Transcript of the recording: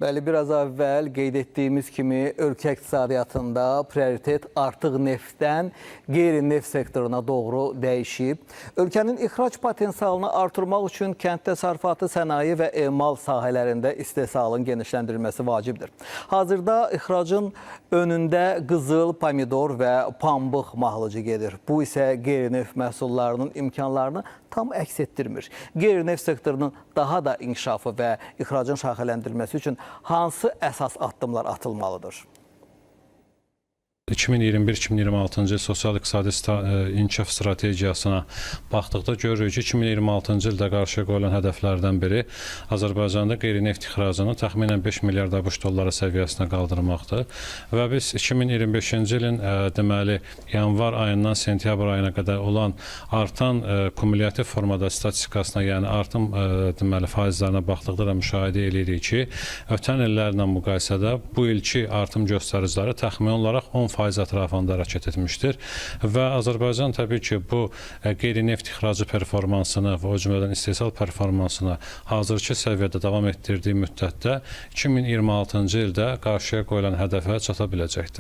Bəli, biraz əvvəl qeyd etdiyimiz kimi ölkə iqtisadiyyatında prioritet artıq neftdən qeyri-neft sektoruna doğru dəyişib. Ölkənin ixrac potensialını artırmaq üçün kənd təsərrüfatı, sənaye və emal sahələrində istehsalın genişləndirilməsi vacibdir. Hazırda ixracın önündə qızıl, pomidor və pambıq mahlıcı gedir. Bu isə qeyri-neft məhsullarının imkanlarını tam əks etdirmir. Qeyri-neft sektorunun daha da inkişafı və ixracın şaxələndirilməsi üçün hansı əsas addımlar atılmalıdır? 2021-2026-cı il sosial-iqtisadi inkişaf strategiyasına baxdıqda görürük ki, 2026-cı ildə qarşıya qoyulan hədəflərdən biri Azərbaycanda qeyri-neft ixracını təxminən 5 milyard ABŞ dolları səviyyəsinə qaldırmaqdır. Və biz 2025-ci ilin deməli yanvar ayından sentyabr ayına qədər olan artan kumulyativ formada statistikasına, yəni artım deməli faizlərinə baxdıqda da müşahidə edirik ki, ötən illərlə müqayisədə bu ilki artım göstəriciləri təxmini olaraq 10% ətrafında hərəkət etmişdir və Azərbaycan təbii ki, bu qeyri-neft ixracı performansını və o cümlədən istehsal performansını hazırki səviyyədə davam etdirdiyi müddətdə 2026-cı ildə qarşıya qoyulan hədəfə çata biləcəkdir.